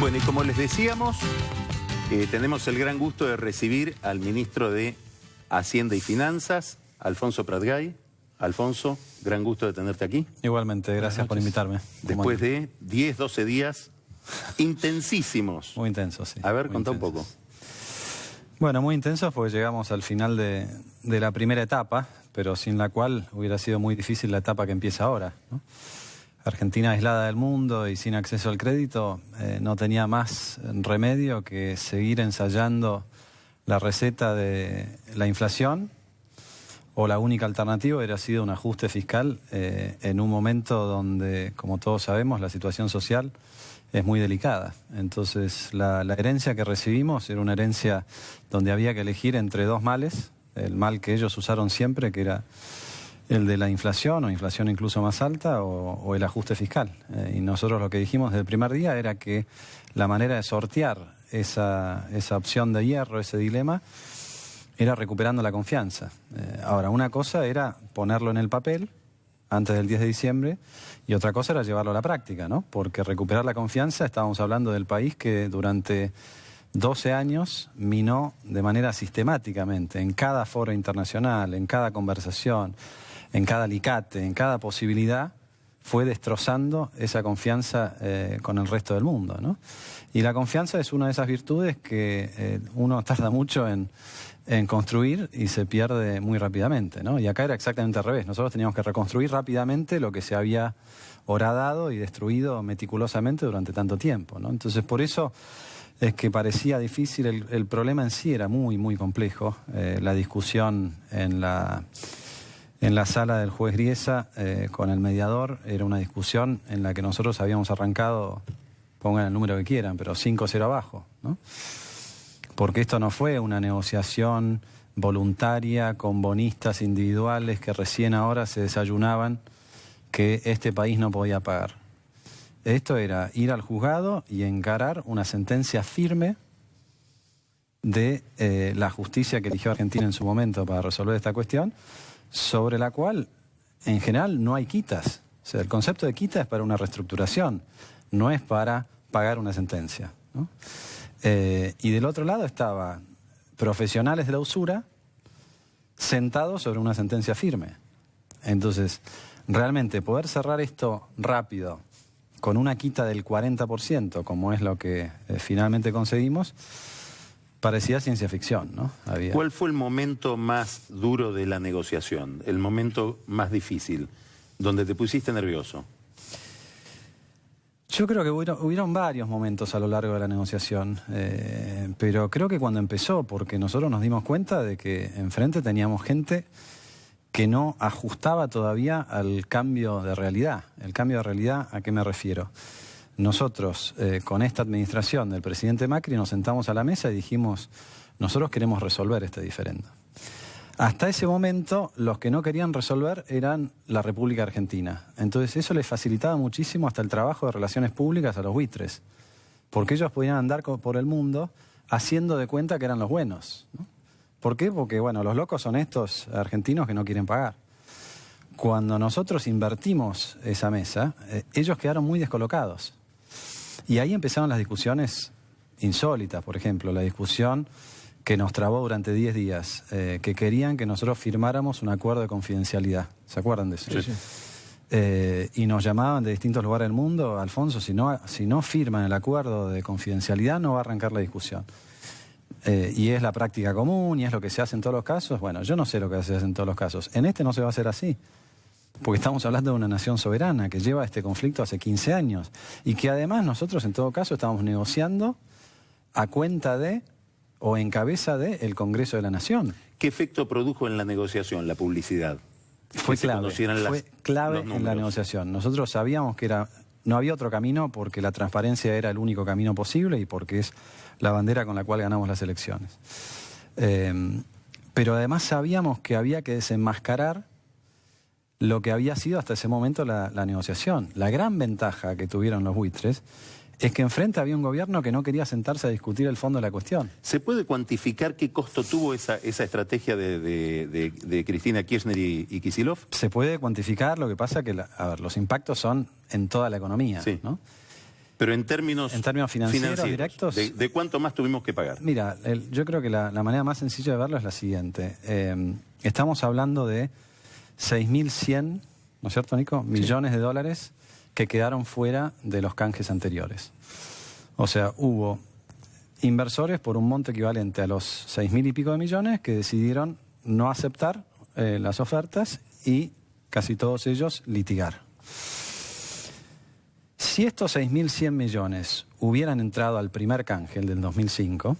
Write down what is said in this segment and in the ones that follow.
Bueno, y como les decíamos, tenemos el gran gusto de recibir al ministro de Hacienda y Finanzas, Alfonso Pratgay. Alfonso, gran gusto de tenerte aquí. Igualmente, gracias por invitarme. Después de 10, 12 días intensísimos. Muy intensos, sí. A ver, contá un poco. Bueno, muy intensos porque llegamos al final de la primera etapa, pero sin la cual hubiera sido muy difícil la etapa que empieza ahora, ¿no? Argentina aislada del mundo y sin acceso al crédito no tenía más remedio que seguir ensayando la receta de la inflación, o la única alternativa hubiera sido un ajuste fiscal en un momento donde, como todos sabemos, la situación social es muy delicada. Entonces, la herencia que recibimos era una herencia donde había que elegir entre dos males, el mal que ellos usaron siempre, que era el de la inflación, o inflación incluso más alta, o el ajuste fiscal. Y nosotros lo que dijimos desde el primer día era que la manera de sortear esa opción de hierro, ese dilema, era recuperando la confianza. Ahora, una cosa era ponerlo en el papel antes del 10 de diciembre y otra cosa era llevarlo a la práctica, ¿no? Porque recuperar la confianza, estábamos hablando del país que durante 12 años minó de manera sistemáticamente en cada foro internacional, en cada conversación, en cada alicate, en cada posibilidad, fue destrozando esa confianza con el resto del mundo, ¿no? Y la confianza es una de esas virtudes que uno tarda mucho en construir y se pierde muy rápidamente, ¿no? Y acá era exactamente al revés. Nosotros teníamos que reconstruir rápidamente lo que se había horadado y destruido meticulosamente durante tanto tiempo, ¿no? Entonces, por eso es que parecía difícil. El problema en sí era muy, muy complejo. La discusión en la sala del juez Griesa con el mediador era una discusión en la que nosotros habíamos arrancado, pongan el número que quieran, pero 5-0 abajo, ¿no? Porque esto no fue una negociación voluntaria con bonistas individuales que recién ahora se desayunaban que este país no podía pagar. Esto era ir al juzgado y encarar una sentencia firme de la justicia que eligió Argentina en su momento para resolver esta cuestión, sobre la cual, en general, no hay quitas. O sea, el concepto de quita es para una reestructuración, no es para pagar una sentencia, ¿no? Y del otro lado estaban profesionales de la usura sentados sobre una sentencia firme. Entonces, realmente poder cerrar esto rápido, con una quita del 40%, como es lo que finalmente conseguimos, parecía ciencia ficción, ¿no? ¿Cuál fue el momento más duro de la negociación? El momento más difícil, donde te pusiste nervioso. Yo creo que hubieron varios momentos a lo largo de la negociación, pero creo que cuando empezó, porque nosotros nos dimos cuenta de que enfrente teníamos gente que no ajustaba todavía al cambio de realidad. ¿El cambio de realidad a qué me refiero? Nosotros, con esta administración del presidente Macri, nos sentamos a la mesa y dijimos, nosotros queremos resolver este diferendo. Hasta ese momento, los que no querían resolver eran la República Argentina. Entonces, eso les facilitaba muchísimo hasta el trabajo de relaciones públicas a los buitres, porque ellos podían andar por el mundo haciendo de cuenta que eran los buenos, ¿no? ¿Por qué? Porque, bueno, los locos son estos argentinos que no quieren pagar. Cuando nosotros invertimos esa mesa, ellos quedaron muy descolocados. Y ahí empezaron las discusiones insólitas, por ejemplo, la discusión que nos trabó durante 10 días, que querían que nosotros firmáramos un acuerdo de confidencialidad. ¿Se acuerdan de eso? Sí, sí. Y nos llamaban de distintos lugares del mundo, Alfonso, si no firman el acuerdo de confidencialidad no va a arrancar la discusión. Y es la práctica común y es lo que se hace en todos los casos. Bueno, yo no sé lo que se hace en todos los casos. En este no se va a hacer así. Porque estamos hablando de una nación soberana que lleva este conflicto hace 15 años y que además nosotros en todo caso estamos negociando a cuenta de o en cabeza del Congreso de la Nación. ¿Qué efecto produjo en la negociación la publicidad? Fue clave en la negociación. Nosotros sabíamos que no había otro camino porque la transparencia era el único camino posible y porque es la bandera con la cual ganamos las elecciones. Pero además sabíamos que había que desenmascarar lo que había sido hasta ese momento la negociación. La gran ventaja que tuvieron los buitres es que enfrente había un gobierno que no quería sentarse a discutir el fondo de la cuestión. ¿Se puede cuantificar qué costo tuvo esa estrategia de Cristina Kirchner y Kicillof? Se puede cuantificar, lo que pasa que los impactos son en toda la economía, sí, ¿no? Pero en términos financieros directos, ¿de cuánto más tuvimos que pagar? Mira, yo creo que la manera más sencilla de verlo es la siguiente. Estamos hablando de 6.100, ¿no es cierto, Nico? Millones de dólares que quedaron fuera de los canjes anteriores. O sea, hubo inversores por un monto equivalente a los 6.000 y pico de millones que decidieron no aceptar las ofertas y casi todos ellos litigar. Si estos 6.100 millones hubieran entrado al primer canje, el del 2005,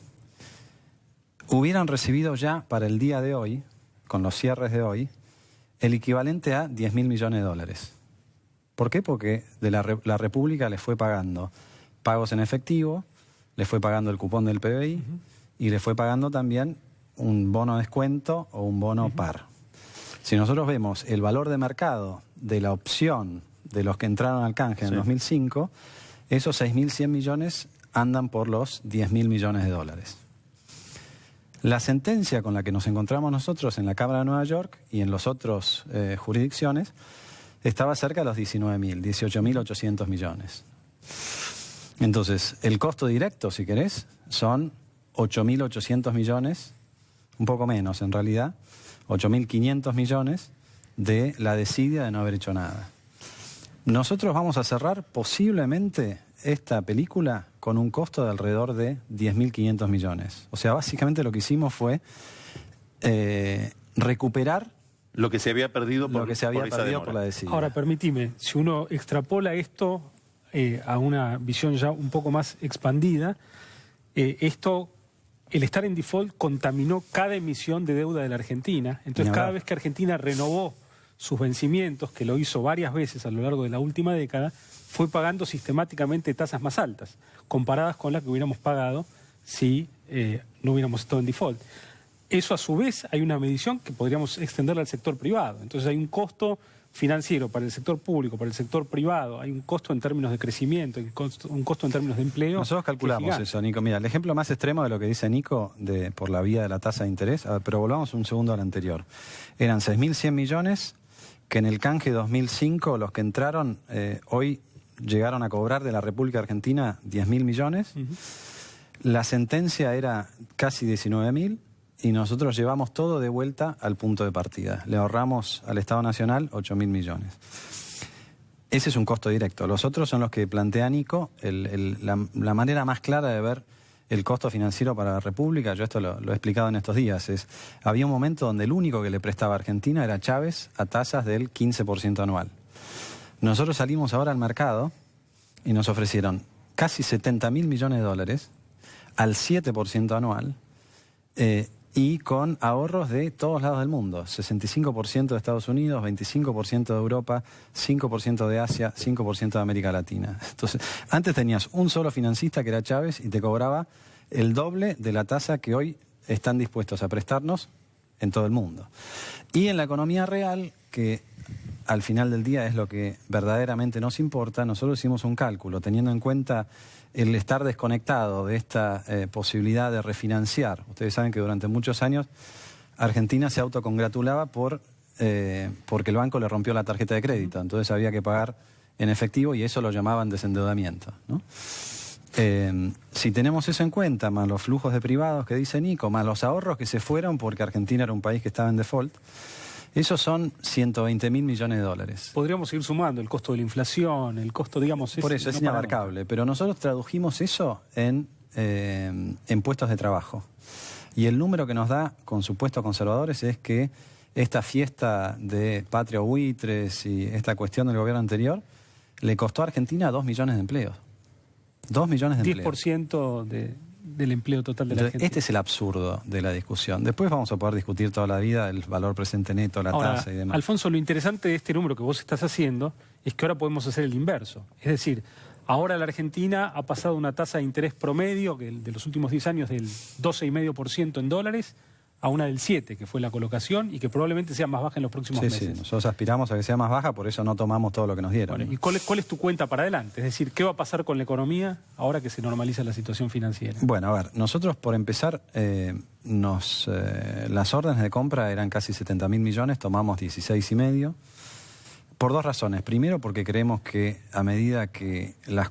hubieran recibido ya para el día de hoy, con los cierres de hoy, el equivalente a 10.000 millones de dólares. ¿Por qué? Porque la República les fue pagando pagos en efectivo, les fue pagando el cupón del PBI y les fue pagando también un bono de descuento o un bono par. Si nosotros vemos el valor de mercado de la opción de los que entraron al canje en 2005, esos 6.100 millones andan por los 10.000 millones de dólares. La sentencia con la que nos encontramos nosotros en la Cámara de Nueva York y en las otras jurisdicciones estaba cerca de los 19.000, 18.800 millones. Entonces, el costo directo, si querés, son 8.800 millones, un poco menos en realidad, 8.500 millones de la desidia de no haber hecho nada. Nosotros vamos a cerrar posiblemente esta película con un costo de alrededor de 10.500 millones. O sea, básicamente lo que hicimos fue recuperar lo que se había perdido por la desidia. Ahora, permíteme, si uno extrapola esto a una visión ya un poco más expandida, el estar en default contaminó cada emisión de deuda de la Argentina. Entonces, cada vez que Argentina renovó sus vencimientos, que lo hizo varias veces a lo largo de la última década, fue pagando sistemáticamente tasas más altas, comparadas con las que hubiéramos pagado si no hubiéramos estado en default. Eso, a su vez, hay una medición que podríamos extenderla al sector privado. Entonces hay un costo financiero para el sector público, para el sector privado, hay un costo en términos de crecimiento, un costo en términos de empleo. Nosotros calculamos eso, Nico. Mira, el ejemplo más extremo de lo que dice Nico por la vía de la tasa de interés, pero volvamos un segundo al anterior. Eran 6.100 millones que en el canje 2005 los que entraron hoy llegaron a cobrar de la República Argentina 10.000 millones. La sentencia era casi 19.000 y nosotros llevamos todo de vuelta al punto de partida. Le ahorramos al Estado Nacional 8.000 millones. Ese es un costo directo. Los otros son los que plantea Nico. La manera más clara de ver el costo financiero para la República, yo esto lo he explicado en estos días, había un momento donde el único que le prestaba a Argentina era Chávez a tasas del 15% anual. Nosotros salimos ahora al mercado y nos ofrecieron casi 70.000 millones de dólares al 7% anual y con ahorros de todos lados del mundo. 65% de Estados Unidos, 25% de Europa, 5% de Asia, 5% de América Latina. Entonces, antes tenías un solo financista que era Chávez y te cobraba el doble de la tasa que hoy están dispuestos a prestarnos en todo el mundo. Y en la economía real, que al final del día es lo que verdaderamente nos importa, nosotros hicimos un cálculo teniendo en cuenta el estar desconectado de esta posibilidad de refinanciar. Ustedes saben que durante muchos años Argentina se autocongratulaba porque el banco le rompió la tarjeta de crédito, entonces había que pagar en efectivo y eso lo llamaban desendeudamiento, ¿no? Si tenemos eso en cuenta, más los flujos de privados que dice Nico, más los ahorros que se fueron porque Argentina era un país que estaba en default, esos son 120.000 millones de dólares. Podríamos ir sumando el costo de la inflación, el costo, digamos... Por eso es inabarcable, pero nosotros tradujimos eso en puestos de trabajo. Y el número que nos da con supuestos conservadores es que esta fiesta de patria buitres y esta cuestión del gobierno anterior le costó a Argentina 2 millones de empleos. 2 millones de empleos. 10% del empleo total de la Argentina. Este es el absurdo de la discusión. Después vamos a poder discutir toda la vida el valor presente neto, la tasa y demás. Alfonso, lo interesante de este número que vos estás haciendo es que ahora podemos hacer el inverso. Es decir, ahora la Argentina ha pasado una tasa de interés promedio de los últimos 10 años del 12,5% en dólares a una del 7%, que fue la colocación, y que probablemente sea más baja en los próximos meses. Sí, nosotros aspiramos a que sea más baja, por eso no tomamos todo lo que nos dieron. Bueno, ¿y cuál es tu cuenta para adelante? Es decir, ¿qué va a pasar con la economía ahora que se normaliza la situación financiera? Bueno, a ver, nosotros por empezar, las órdenes de compra eran casi 70.000 millones, tomamos 16,5. Por dos razones. Primero, porque creemos que a medida que las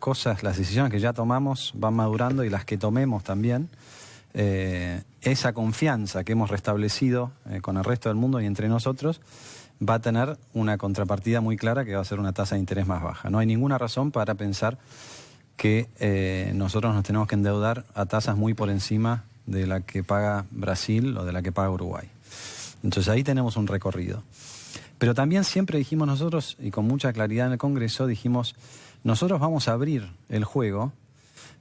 decisiones que ya tomamos van madurando y las que tomemos también, esa confianza que hemos restablecido con el resto del mundo y entre nosotros va a tener una contrapartida muy clara que va a ser una tasa de interés más baja. No hay ninguna razón para pensar que nosotros nos tenemos que endeudar a tasas muy por encima de la que paga Brasil o de la que paga Uruguay. Entonces ahí tenemos un recorrido. Pero también siempre dijimos nosotros, y con mucha claridad en el Congreso, dijimos, nosotros vamos a abrir el juego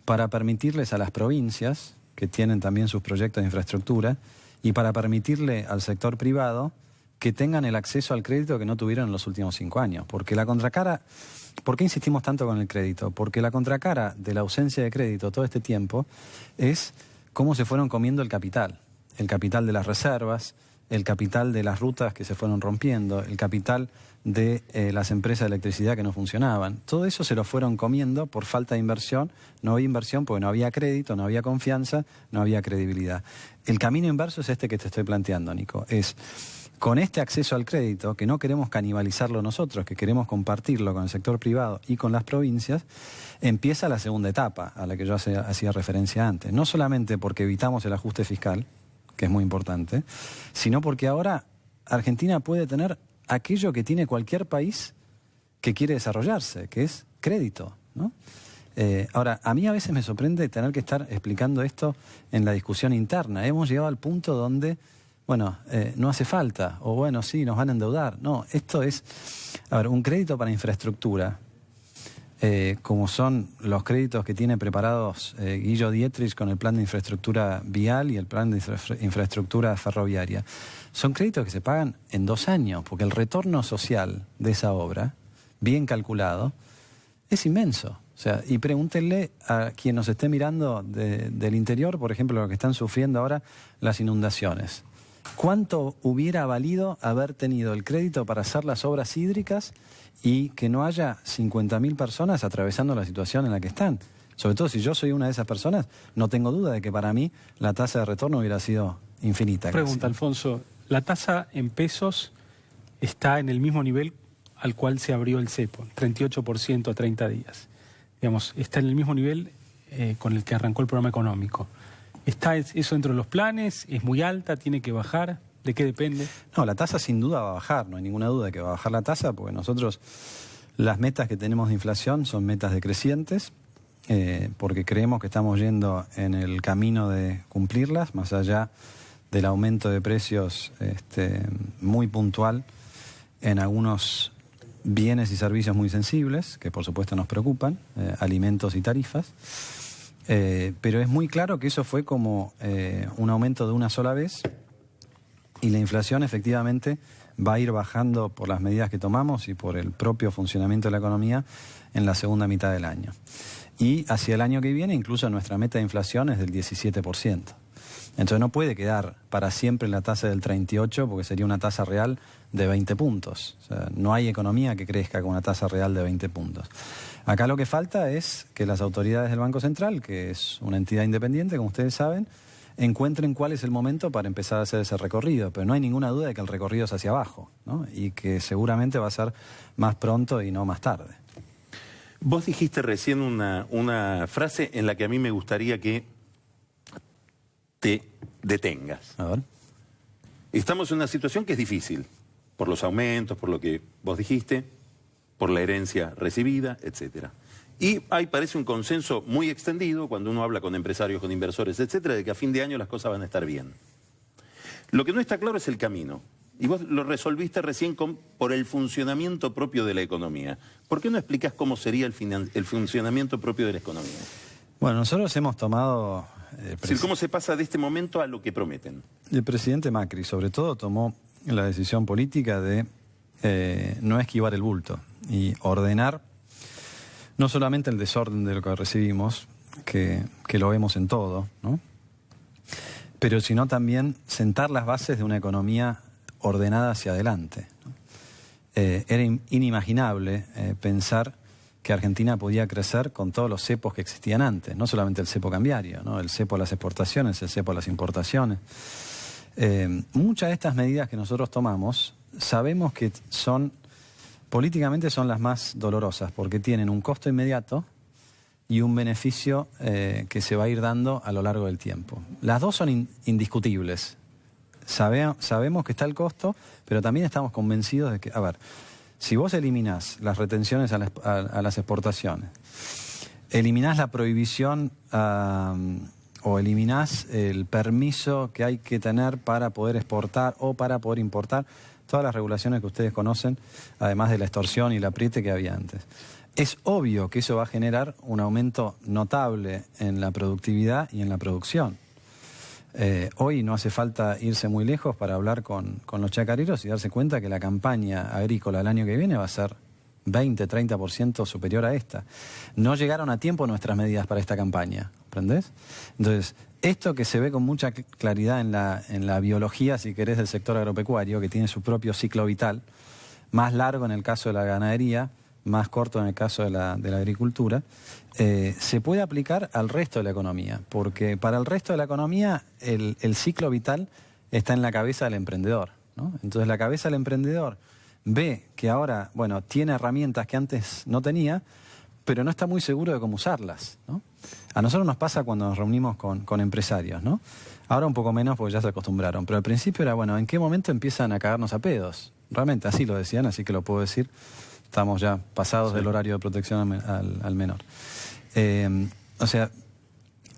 para permitirles a las provincias, que tienen también sus proyectos de infraestructura, y para permitirle al sector privado que tengan el acceso al crédito que no tuvieron en los últimos 5 años. Porque la contracara, ¿por qué insistimos tanto con el crédito? Porque la contracara de la ausencia de crédito todo este tiempo es cómo se fueron comiendo el capital de las reservas, el capital de las rutas que se fueron rompiendo, el capital de las empresas de electricidad que no funcionaban. Todo eso se lo fueron comiendo por falta de inversión. No había inversión porque no había crédito, no había confianza, no había credibilidad. El camino inverso es este que te estoy planteando, Nico. Es con este acceso al crédito, que no queremos canibalizarlo nosotros, que queremos compartirlo con el sector privado y con las provincias, empieza la segunda etapa a la que yo hacía referencia antes. No solamente porque evitamos el ajuste fiscal, que es muy importante, sino porque ahora Argentina puede tener aquello que tiene cualquier país que quiere desarrollarse, que es crédito, ¿no? Ahora, a mí a veces me sorprende tener que estar explicando esto en la discusión interna. Hemos llegado al punto donde, bueno, no hace falta, o bueno, sí, nos van a endeudar. No, esto es, a ver, un crédito para infraestructura, como son los créditos que tiene preparados Guillo Dietrich con el plan de infraestructura vial y el plan de infraestructura ferroviaria. Son créditos que se pagan en 2 años, porque el retorno social de esa obra, bien calculado, es inmenso. O sea, y pregúntenle a quien nos esté mirando del interior, por ejemplo, lo que están sufriendo ahora las inundaciones. ¿Cuánto hubiera valido haber tenido el crédito para hacer las obras hídricas y que no haya 50.000 personas atravesando la situación en la que están? Sobre todo si yo soy una de esas personas, no tengo duda de que para mí la tasa de retorno hubiera sido infinita. Pregunta, casi. Alfonso, ¿la tasa en pesos está en el mismo nivel al cual se abrió el cepo, 38% a 30 días? Digamos, ¿está en el mismo nivel con el que arrancó el programa económico? ¿Está eso dentro de los planes? ¿Es muy alta? ¿Tiene que bajar? ¿De qué depende? No, la tasa sin duda va a bajar, no hay ninguna duda de que va a bajar la tasa, porque nosotros las metas que tenemos de inflación son metas decrecientes, porque creemos que estamos yendo en el camino de cumplirlas, más allá del aumento de precios muy puntual en algunos bienes y servicios muy sensibles, que por supuesto nos preocupan, alimentos y tarifas. Pero es muy claro que eso fue como un aumento de una sola vez y la inflación efectivamente va a ir bajando por las medidas que tomamos y por el propio funcionamiento de la economía en la segunda mitad del año. Y hacia el año que viene incluso nuestra meta de inflación es del 17%. Entonces no puede quedar para siempre en la tasa del 38 porque sería una tasa real de 20 puntos. O sea, no hay economía que crezca con una tasa real de 20 puntos. Acá lo que falta es que las autoridades del Banco Central, que es una entidad independiente, como ustedes saben, encuentren cuál es el momento para empezar a hacer ese recorrido. Pero no hay ninguna duda de que el recorrido es hacia abajo, ¿no? Y que seguramente va a ser más pronto y no más tarde. Vos dijiste recién una frase en la que a mí me gustaría que te detengas. A ver. Estamos en una situación que es difícil, por los aumentos, por lo que vos dijiste, por la herencia recibida, etcétera. Y hay, parece un consenso muy extendido, cuando uno habla con empresarios, con inversores, etcétera, de que a fin de año las cosas van a estar bien. Lo que no está claro es el camino. Y vos lo resolviste recién por el funcionamiento propio de la economía. ¿Por qué no explicás cómo sería el funcionamiento propio de la economía? Bueno, nosotros hemos tomado... Es decir, ¿cómo se pasa de este momento a lo que prometen? El presidente Macri, sobre todo, tomó la decisión política de no esquivar el bulto y ordenar no solamente el desorden de lo que recibimos, que lo vemos en todo, ¿no? Pero sino también sentar las bases de una economía ordenada hacia adelante, ¿no? Era inimaginable pensar que Argentina podía crecer con todos los cepos que existían antes, no solamente el cepo cambiario, ¿no? El cepo a las exportaciones, el cepo a las importaciones. Muchas de estas medidas que nosotros tomamos sabemos que son políticamente son las más dolorosas porque tienen un costo inmediato y un beneficio que se va a ir dando a lo largo del tiempo. Las dos son indiscutibles. Sabemos que está el costo, pero también estamos convencidos de que, a ver, si vos eliminás las retenciones a las exportaciones, eliminás la prohibición o eliminás el permiso que hay que tener para poder exportar o para poder importar, todas las regulaciones que ustedes conocen, además de la extorsión y el apriete que había antes. Es obvio que eso va a generar un aumento notable en la productividad y en la producción. Hoy no hace falta irse muy lejos para hablar con los chacareros y darse cuenta que la campaña agrícola el año que viene va a ser 20-30% superior a esta. No llegaron a tiempo nuestras medidas para esta campaña, ¿comprendés? Entonces, esto que se ve con mucha claridad en la biología, si querés, del sector agropecuario, que tiene su propio ciclo vital, más largo en el caso de la ganadería, más corto en el caso de la agricultura, se puede aplicar al resto de la economía, porque para el resto de la economía el ciclo vital está en la cabeza del emprendedor, ¿no? Entonces la cabeza del emprendedor ve que ahora, bueno, tiene herramientas que antes no tenía, pero no está muy seguro de cómo usarlas, ¿no? A nosotros nos pasa cuando nos reunimos con empresarios, ¿no? Ahora un poco menos porque ya se acostumbraron, pero al principio era, bueno, ¿en qué momento empiezan a cagarnos a pedos? Realmente así lo decían, así que lo puedo decir. Estamos ya pasados del horario de protección al menor. O sea,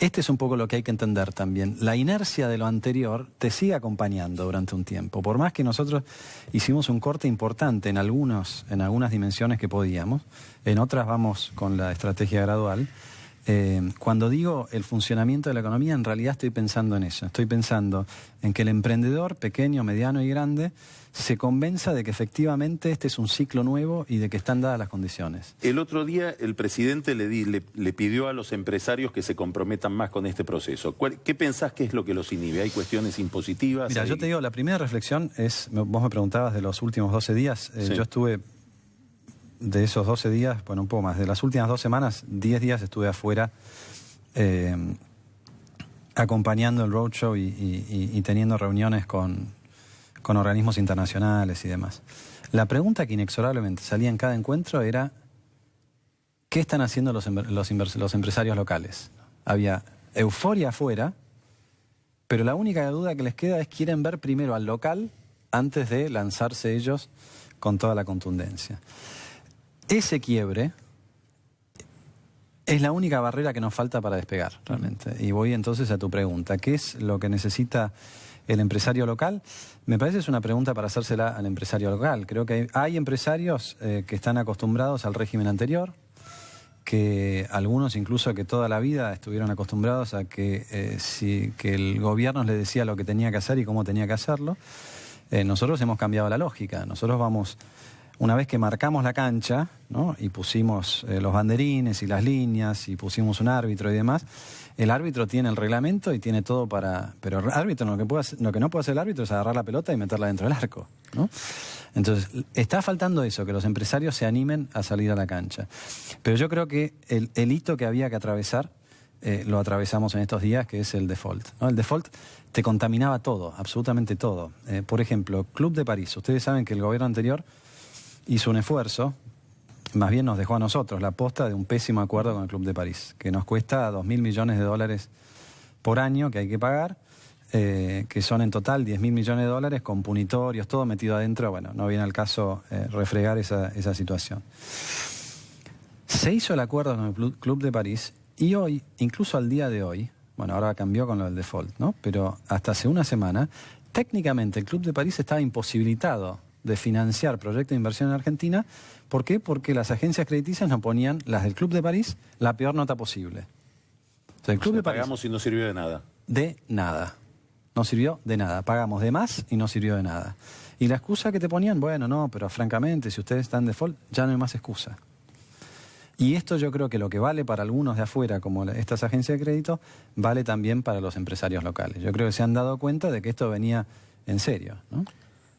este es un poco lo que hay que entender también. La inercia de lo anterior te sigue acompañando durante un tiempo. Por más que nosotros hicimos un corte importante en algunas dimensiones que podíamos, en otras vamos con la estrategia gradual. Cuando digo el funcionamiento de la economía, en realidad estoy pensando en eso. Estoy pensando en que el emprendedor, pequeño, mediano y grande, se convenza de que efectivamente este es un ciclo nuevo y de que están dadas las condiciones. El otro día el presidente le pidió a los empresarios que se comprometan más con este proceso. ¿Qué pensás que es lo que los inhibe? ¿Hay cuestiones impositivas? Mira, yo te digo, la primera reflexión es, vos me preguntabas de los últimos 12 días, Sí. Yo estuve de esos 12 días, bueno, un poco más, de las últimas 2 semanas, 10 días estuve afuera acompañando el roadshow y teniendo reuniones con organismos internacionales y demás. La pregunta que inexorablemente salía en cada encuentro era ¿qué están haciendo los empresarios locales? Había euforia afuera, pero la única duda que les queda es quieren ver primero al local antes de lanzarse ellos con toda la contundencia. Ese quiebre es la única barrera que nos falta para despegar, realmente. Y voy entonces a tu pregunta. ¿Qué es lo que necesita el empresario local? Me parece que es una pregunta para hacérsela al empresario local. Creo que hay empresarios que están acostumbrados al régimen anterior, que algunos incluso que toda la vida estuvieron acostumbrados a que el gobierno les decía lo que tenía que hacer y cómo tenía que hacerlo. Nosotros hemos cambiado la lógica. Nosotros vamos, una vez que marcamos la cancha, ¿no? Y pusimos los banderines y las líneas y pusimos un árbitro y demás, el árbitro tiene el reglamento y tiene todo para... Pero el árbitro lo que no puede hacer el árbitro es agarrar la pelota y meterla dentro del arco, ¿no? Entonces, está faltando eso, que los empresarios se animen a salir a la cancha. Pero yo creo que el hito que había que atravesar, lo atravesamos en estos días, que es el default, ¿no? El default te contaminaba todo, absolutamente todo. Por ejemplo, Club de París. Ustedes saben que el gobierno anterior hizo un esfuerzo, más bien nos dejó a nosotros la posta de un pésimo acuerdo con el Club de París, que nos cuesta 2.000 millones de dólares por año que hay que pagar, que son en total 10.000 millones de dólares con punitorios, todo metido adentro. Bueno, no viene al caso refregar esa situación. Se hizo el acuerdo con el Club de París y hoy, incluso al día de hoy, bueno, ahora cambió con lo del default, ¿no? Pero hasta hace una semana, técnicamente el Club de París estaba imposibilitado de financiar proyectos de inversión en Argentina. ¿Por qué? Porque las agencias crediticias nos ponían, las del Club de París, la peor nota posible. O sea, el Club de París, pagamos y no sirvió de nada. De nada. No sirvió de nada. Pagamos de más y no sirvió de nada. Y la excusa que te ponían, bueno, no, pero francamente, si ustedes están en default, ya no hay más excusa. Y esto yo creo que lo que vale para algunos de afuera, como estas agencias de crédito, vale también para los empresarios locales. Yo creo que se han dado cuenta de que esto venía en serio, ¿no?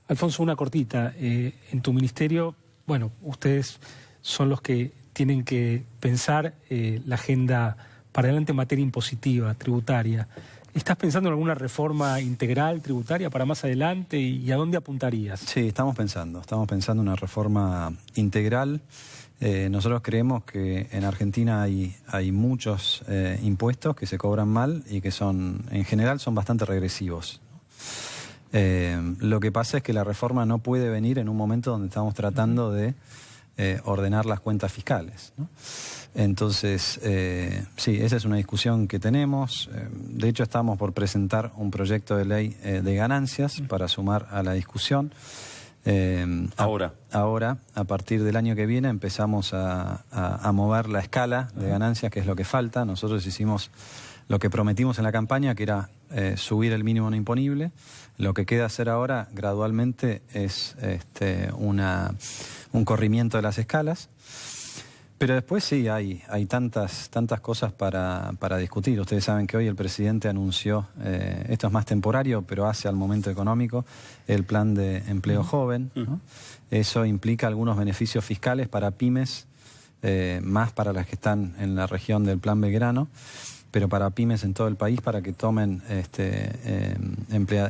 Alfonso, una cortita. En tu ministerio, bueno, ustedes son los que tienen que pensar la agenda para adelante en materia impositiva, tributaria. ¿Estás pensando en alguna reforma integral tributaria para más adelante y a dónde apuntarías? Sí, estamos pensando en una reforma integral. Nosotros creemos que en Argentina hay muchos impuestos que se cobran mal y que en general son bastante regresivos. Lo que pasa es que la reforma no puede venir en un momento donde estamos tratando de ordenar las cuentas fiscales, ¿no? Entonces, sí, esa es una discusión que tenemos. De hecho, estamos por presentar un proyecto de ley de ganancias para sumar a la discusión. Ahora, a partir del año que viene, empezamos a mover la escala de ganancias, que es lo que falta. Nosotros hicimos lo que prometimos en la campaña, que era subir el mínimo no imponible. Lo que queda hacer ahora, gradualmente, es un corrimiento de las escalas. Pero después sí, hay tantas cosas para discutir. Ustedes saben que hoy el presidente anunció, esto es más temporario, pero hace al momento económico, el plan de empleo joven, ¿no? Eso implica algunos beneficios fiscales para pymes, más para las que están en la región del Plan Belgrano, pero para pymes en todo el país, para que tomen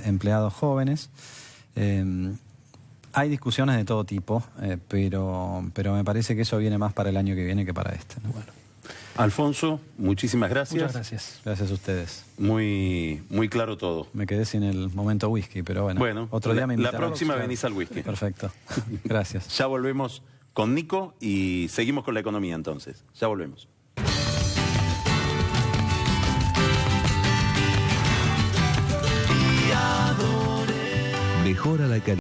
empleados jóvenes. Hay discusiones de todo tipo, pero me parece que eso viene más para el año que viene que para este, ¿no? Bueno. Alfonso, muchísimas gracias. Muchas gracias. Gracias a ustedes. Muy claro todo. Me quedé sin el momento whisky, pero bueno, otro día me la invitarán. próxima venís al whisky. Perfecto. Gracias. Ya volvemos con Nico y seguimos con la economía entonces. Ya volvemos. Mejora la calidad.